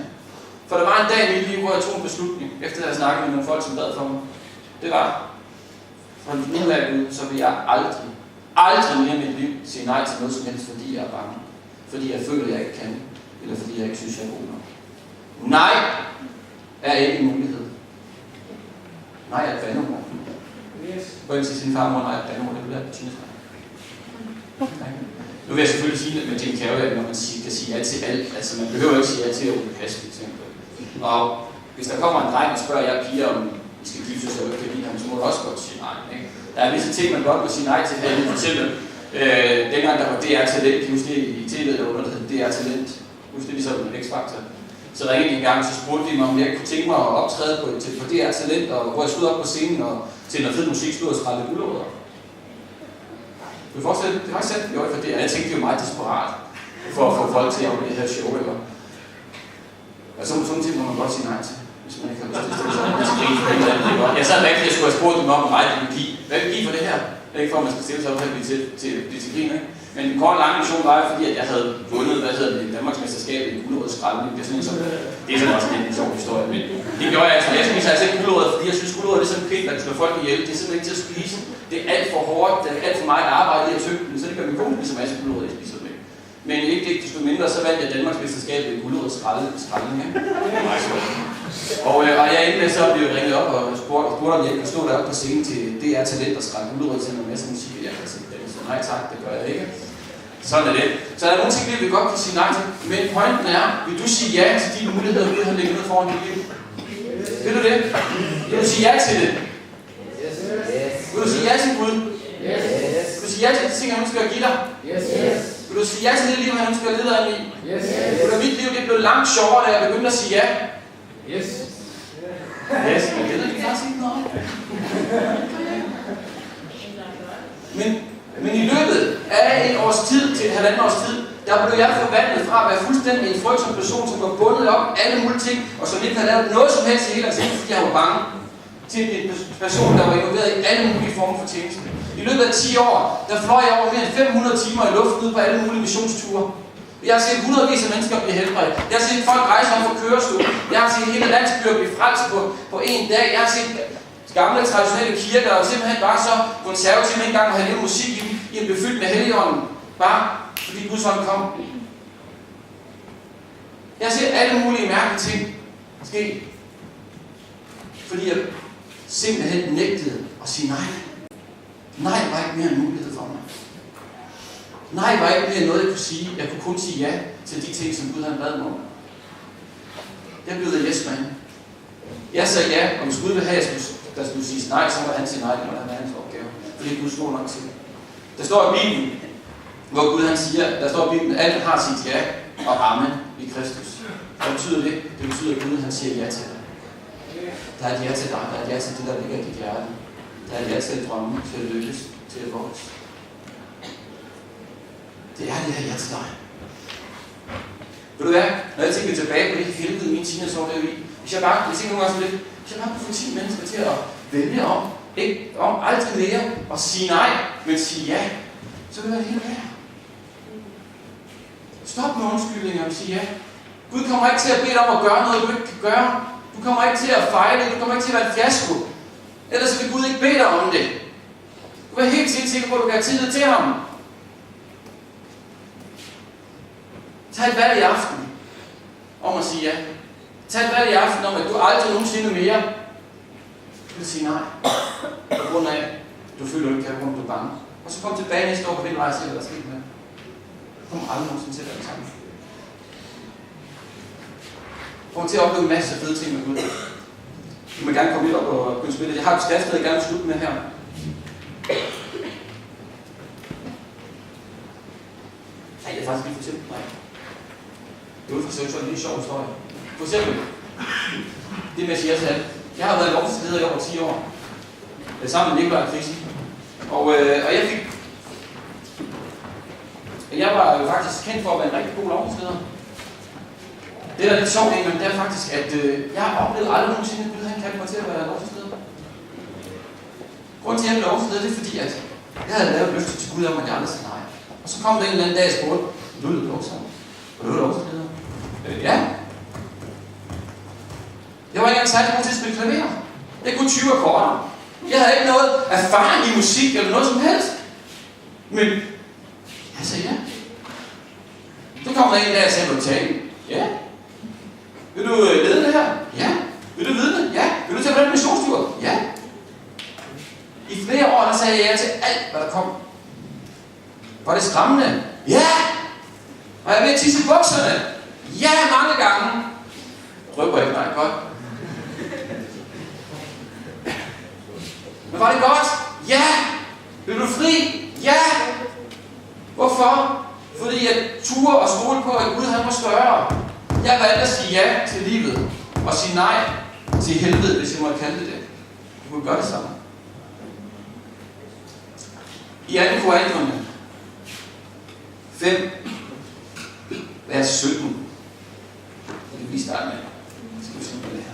For der var en dag i mit liv, hvor jeg tog en beslutning, efter at have snakket med nogle folk, som bad for mig. Det var, fra nu af ud, så vil jeg aldrig mere i mit liv sige nej til noget som helst, fordi jeg er bange. Fordi jeg føler, at jeg ikke kan. Eller fordi jeg ikke synes, jeg er god nok. Nej er ikke en mulighed. Nej er et bandeord. Gå ind til sin farmor, nej er et bandeord. Det vil jeg betyde. Nu vil jeg selvfølgelig sige, at med Jim Carrey, når man kan sige ja til alt. Altså man behøver ikke sige ja til at udpasse, for eksempel. Og hvis der kommer en dreng og spørger jer piger, om I skal giftes og ikke kan lide ham, så må du også godt sige nej. Ikke? Der er visse ting, man godt må sige nej til her. For eksempel, dengang der var DR Talent, just det i tv'et, der var noget, DR Talent. Just det ligesom en X-Factor. Så ringede de en gang, så spurgte de mig, om jeg kunne tænke mig at optræde på DR Talent, og hvor jeg stod op på scenen og til noget fed musik stod og skrællede gulerødder. Du kan forestille, det var ikke sandt, jeg gjorde for det, og jeg tænkte, det var meget desperat for at få folk til at opleve det her show, ikke? Og sådan ting må man godt sige nej til, hvis man ikke har lyst til at stille sig op til en eller andet. Jeg sad rigtig, jeg skulle have spurgt dem om, hvor meget de ville give. Hvad vil give for det her? Det er ikke for, at man skal stille sig op til disciplin, ikke? Men en kort lang mission var fordi at jeg havde vundet, Danmarksmesterskabet i gulerødsskraldning. Det er sådan også en sjov historie, men det gjorde jeg altså. Jeg spiser altså ikke gulerødder, fordi jeg synes gulerødder er sådan en pind, der kan slå folk ihjel. Det er simpelthen ikke til at spise. Det er alt for hårdt, det er alt for meget arbejde i at tygge den, så det gør min kone spiser masse gulerødder, jeg spiser det. Men ikke desto mindre, så vandt jeg Danmarksmesterskabet i gulerødsskraldning. Og jeg endte med så at blive ringet op og spurgte om hjælp og stod deroppe på scenen til DR Talent og skrælle gulerødder til en masse musik, jeg kan sige det. Så nej tak, det gør jeg ikke. Sådan er det. Så er der nogle ting, vi godt kan sige nej til. Men pointen er, vil du sige ja til de muligheder, Gud har lægget ned foran dit liv? Vil du det? Vil du sige ja til det? Vil du sige ja til Gud? Vil du sige ja til de ting, han ønsker at give dig? Vil du sige ja til det liv, han ønsker at lede dig ind i? Vil du mit liv, det blev langt sjovere, da jeg begyndte at sige ja? Yes, men det ved jeg faktisk ikke noget om. Men i løbet af et års tid til et halvandet års tid, der blev jeg forvandlet fra at være fuldstændig en frygtsom person, som var bundet op alle mulige ting, og som ikke havde lavet noget som helst i hele hans liv, fordi jeg var bange, til en person, der var involveret i alle mulige former for tjeneste. I løbet af 10 år, der fløj jeg over mere end 500 timer i luften ud på alle mulige missionsture. Jeg har set hundredvis af mennesker blive helbredt. Jeg har set folk rejse op på kørestol. Jeg har set hele landsbyer blive frelst på en dag. Jeg har set gamle traditionelle kirker, der simpelthen bare så konservative ikke engang må have lidt musik i at blive fyldt med Helligånden. Bare fordi Guds ånd kom. Jeg ser alle mulige mærkelige ting ske, fordi jeg simpelthen nægtede at sige nej. Nej var ikke mere en mulighed for mig. Nej var ikke mere noget, jeg kunne sige. Jeg kunne kun sige ja til de ting, som Gud havde bad mig om. Jeg blev the yes man. Jeg sagde ja, og hvis Gud ville have, at der skulle siges nej, så må han sige nej. Det må være hans opgave. Fordi Gud står nok til. Der står i Bibelen, hvor Gud han siger, der står i Bibelen, at alle har sit ja og amen i Kristus. Hvad betyder det? Det betyder, at Gud han siger ja til dig. Der er et ja til dig, der er et ja til det, der ligger i dit hjerte. Der er et ja til at drømme, til at lykkes, til at vokse. Det er det her ja til dig. Ved du hvad? Når jeg tænker tilbage på det helvede, mine teenageår der i, hvis jeg tænker nogle gange sådan lidt, hvis jeg bare kunne få 10 mennesker til at vælge om aldrig mere at sige nej, men sige ja, så vil det være det hele værd. Stop med undskyldninger og sige ja. Gud kommer ikke til at bede dig om at gøre noget, du ikke kan gøre. Du kommer ikke til at fejle, du kommer ikke til at være en fiasko. Ellers vil Gud ikke bede dig om det. Du er helt sikker på, at du kan have tillid til ham. Tag et valg i aften om at sige ja. Tag et valg i aften om, at du aldrig nogensinde mere vil sige nej. På grund af, at du føler, at du ikke kan, du er bange. Og så kom tilbage næste år på den rejse, hvad der er sket med. Du kommer aldrig nogensinde til at være det samme. Du kommer til at opleve en masse fede ting med Gud. Du må gerne komme lidt op og kunne spille. Jeg har et skrift, jeg gerne vil slutte med her. Nej, jeg er faktisk lige fortælle. Nej. Det er ud fra sådan en lille sjov historie. For eksempel, det med Messias er, jeg har været lovforsleder i over 10 år. Sammen med Nikolaj og Christen. Og jeg var jo faktisk kendt for at være en rigtig god lovforsleder. Det der er lidt sjovt, men det er faktisk, at jeg har oplevet aldrig nogensinde, at Gud han kaldte mig til at være lovforsleder. Grunden til, at jeg blev lovforsleder, det er fordi, at jeg havde lavet løfte til Gud om, at jeg aldrig sagde nej. Og så kom der en eller anden dag og spurgte, du er lovforsleder. Og du er lovforsleder. Ja. Jeg var ikke engang særlig god til at spille klaver. Jeg kunne 20 akkorder. Jeg havde ikke noget erfaring i musik eller noget som helst. Men jeg sagde ja. Så kom der en dag og sagde, vil du tale? Ja. Vil du lede det her? Ja. Vil du vide det? Ja. Vil du tage på den missionstur? Ja. I flere år der sagde jeg ja til alt, hvad der kom. Var det skræmmende? Ja. Var jeg ved at tisse i bukserne? Ja, mange gange. Drøber ikke, nej, godt. Men var det godt? Ja. Vil du fri? Ja. Hvorfor? Fordi jeg turde og stole på, at Gud han var større. Jeg valgte at sige ja til livet, og sige nej til helvede, hvis jeg må kalde det. Du kunne gøre det samme. I 2. Korintherne 5, vers 17. Det kan vi starte med. Skal vi se på det her.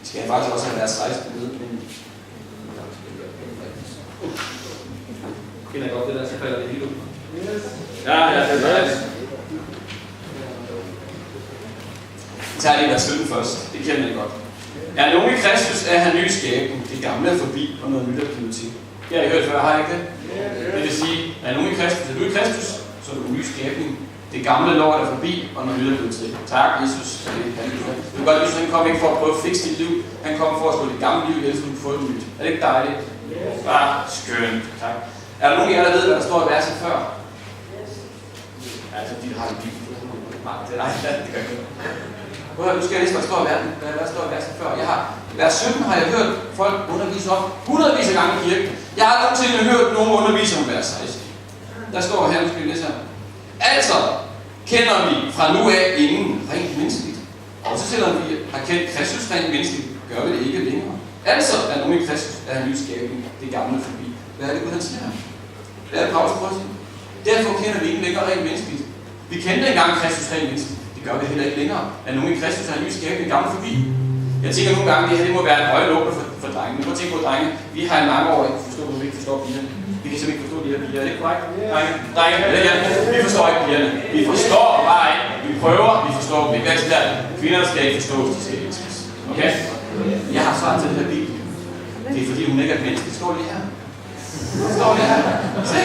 Skal jeg faktisk også have vers 16 med, men kender jeg godt det der, så falder det helt ud. Ja, det er nice. Vi tager lige vers 17 først. Det kender jeg godt. Er nogen i Kristus, er han ny skabning. Det gamle er forbi, og noget nyt er blevet til. Det har I hørt før, har I ikke det? Det vil sige, er nogen i Kristus, er du i Kristus, så er du en ny skabning. Det gamle lov er der forbi, og noget nyt er blevet til. Tak, Jesus. Du kan godt lide, han kom ikke for at prøve at fikse dit liv. Han kom for at slå dit gamle liv ihjel, så du kan få det nyt. Er det ikke dejligt? Bare skønt. Tak. Er der nogen af jer, der ved, hvad der står i verset før? Altså, de der har en bil. Nej, det er det gør ikke. Nu skal jeg læse, hvad der står i verset før. Vers 17 har jeg hørt folk undervise om hundredvis af gange i kirken. Jeg har nogensinde hørt nogen undervise om vers 16. Der står her, nu skal vi læse her. Altså kender vi fra nu af ingen rent menneskeligt. Og så selvom vi har kendt Kristus rent menneskeligt, gør vi det ikke længere. Altså er nogen i Kristus, er en ny skabning, det gamle forbi. Hvad er det, Gud han siger her? Hvad er det, Paulus prøver at sige? Derfor kender vi ikke længere rent menneskeligt. Vi kendte engang Kristus rent menneskeligt. Det gør vi heller ikke længere. Er nogen i Kristus, er en ny skabning, det gamle forbi. Jeg tænker nogle gange, det her det må være en øjenåbner for drenge. Nu må tænke på drenge. Vi har i mange år ikke forstået, at vi ikke forstår pigerne. Vi kan simpelthen ikke forstå de her piger. Er det ikke korrekt? Drenge, vi forstår ikke pigerne. Vi forstår bare ikke. Vi prøver, vi forstår dem ikke. Altså der, kvinderne skal ikke forstås, de skal elskes. Okay? Jeg har svaret til det her bil. Det er fordi, hun ikke er et menneske. Det står lige her. Det står det her. Se,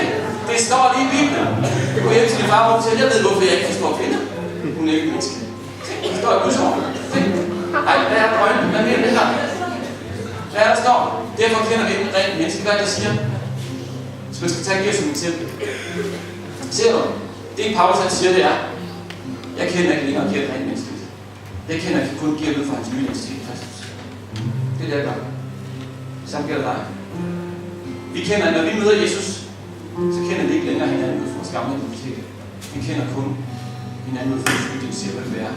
det står lige i Bibelen. Du går hjem til din far og siger, jeg ved hvorfor jeg ikke forstår kvinder. Hun er ikke menneske. Se, det står i Guds ord. Se. Ej, hvad er drømmen? Hvad mener det her? Hvad er der står? Derfor kender vi ikke rent menneske. Hvad er det, der siger? Så man skal tage Gud som et eksempel. Ser du? Det Paulus han siger, det er, jeg kender ikke længere Gud rent menneskeligt. Jeg kender ikke kun Gud ud fra hans nye identitet i Kristus. Det er det, jeg gør. Samt gælder dig. Vi kender, når vi møder Jesus, så kender vi ikke længere hinanden ud fra vores gamle identitet. Vi kender kun hinanden ud fra vores nye identitet, hvad det er.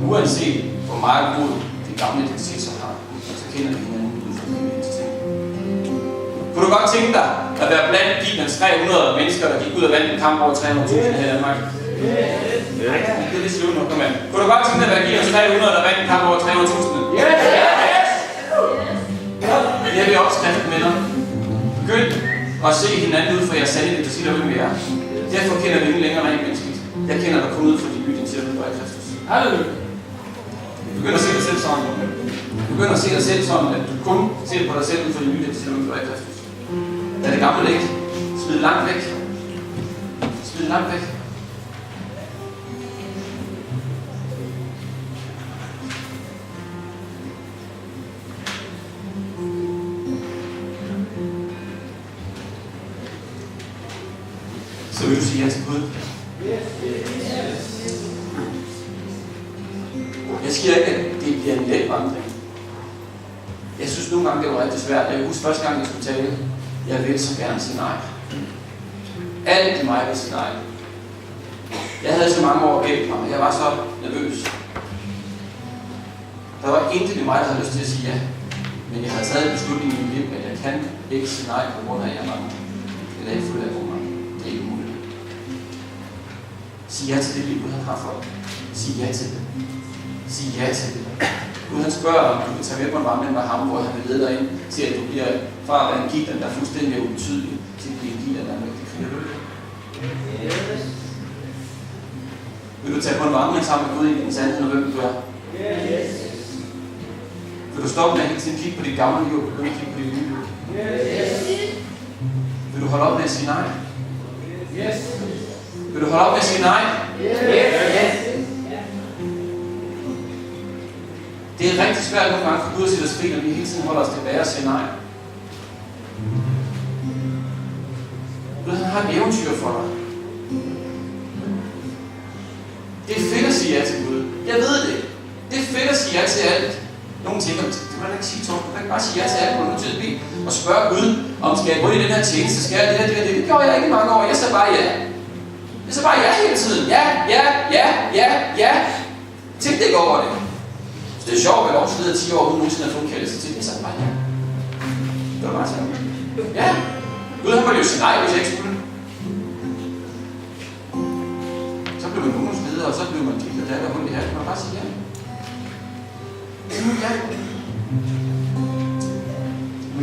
Uanset hvor meget god det gamle identitet så har, så kender vi hinanden ud fra den nye identitet. Kunne du godt tænke dig at være blandt Bibelens 300 mennesker, der gik ud og vandt en kamp over 300.000 her i Danmark? Nej, det er lidt slut nu, kom an. Kunne du godt tænke dig at være Bibelens 300, der vandt en kamp over 300.000? Yes! Det har vi opskriften med dig. Begynd at se hinanden ud fra jeres sande identitet, hvem vi er. Derfor kender vi ikke længere rent menneskeligt. Jeg kender dig kun ud fra de nye identiteter, du er i Kristus. Halleluja! Begynd at se dig selv sådan. Begynd at se dig selv sådan, at du kun ser på dig selv ud fra de nye identiteter, du er i Kristus. Lad det gamle væk. Smid langt væk. Smid langt væk. Så vil du sige ja til Gud? Jeg siger ikke, at det bliver en let vandring. Jeg synes nogle gange, det var rigtig svært. Jeg husker første gang, jeg skulle tale. Jeg vil så gerne sige nej. Alt i mig vil sige nej. Jeg havde så mange år gemt mig, og jeg var så nervøs. Der var intet i mig, der havde lyst til at sige ja. Men jeg havde taget en beslutning i mit liv, at jeg kan ikke sige nej på grund af, at jeg var eller ikke føler af mig. Det er ikke muligt. Sig ja til det liv, han har for dig. Sig ja til det. Sig ja til det. Gud han spørger, om du vil tage med på en vandring med ham, hvor han vil lede dig ind til, at du bliver fra at være en gik, der er fuldstændig ubetydelig, til at blive en gik, der er rigtig fin. Yes. Vil du tage på en vandring sammen med Gud i din sandhed, og hvem du er? Yes. Vil du stoppe med at hele tiden kigge på dit gamle liv, og begynde at kigge på dit nye liv? Yes. Vil du holde op med at sige nej? Yes. Vil du holde op med at sige nej? Yes. Det er rigtig svært nogle gange for Gud at sætte os fri, når vi hele tiden holder os tilbage og siger nej. Gud, han har et eventyr for dig. Det er fedt at sige ja til Gud. Jeg ved det. Det er fedt at sige ja til alt. Nogle tænker, det kan man ikke sige, Torben. Du kan ikke bare sige ja til alt, hvor du er nødt til at blive og spørge Gud, om skal jeg gå i den her tjeneste, skal jeg det. Det gjorde jeg ikke i mange år. Jeg sagde bare ja. Jeg sagde bare ja hele tiden. Ja. Tænk ikke over det. Så det er sjovt, at jeg også leder 10 år uden nogensinde at få en kaldelse til. Jeg sagde bare ja. Det var bare sådan. Ja. Gud, han ville jo sige nej, hvis jeg ikke skulle. Så blev man nogens leder, og så blev man dit og dat og hul i her. Man bare sige ja.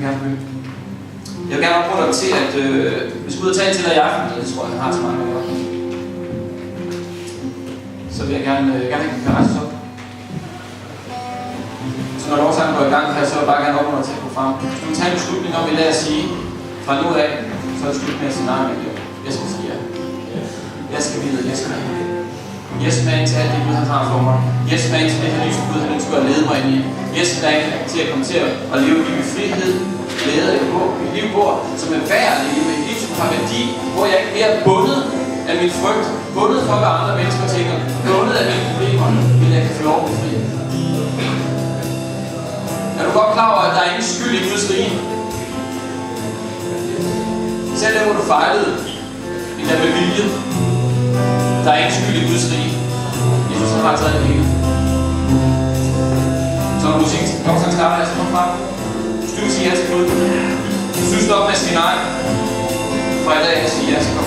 Ja. Jeg vil gerne opfordre dig til, at vi skal ud og tale til dig i aften. Det tror jeg, han har til mange år. Så vil jeg gerne kan rejse op. Så når lovsangen går i gang her, så vil jeg bare gerne opfordre dig til at gå frem. Du kan tage en beslutning om i dag at sige, fra nu af, så er det slut med at sige nej, men jeg skal sige ja. Jeg skal vide, jeg skal have. Yes man til alt det Gud han har for mig. Yes man til det her liv, som Gud han ønsker at lede mig ind i. Yes man til at komme til at leve liv i frihed, glæde og håb. Et liv, som er værd at leve. Et liv, som har værdi, hvor jeg ikke er bundet af min frygt, bundet for hvad andre mennesker tænker, bundet af mine problemer, men jeg kan få lov til frihed. Er du godt klar over, at der er ingen skyld i Guds rige? Selv der, hvor du fejlede, endda med vilje. Der er ingen skyld i Guds rige. Jesus har taget det hele. Så når musik starter, jeg skal komme frem. Du skal sige ja til Gud. Du synes op med at sige nej. Fra i dag at sige ja, så kom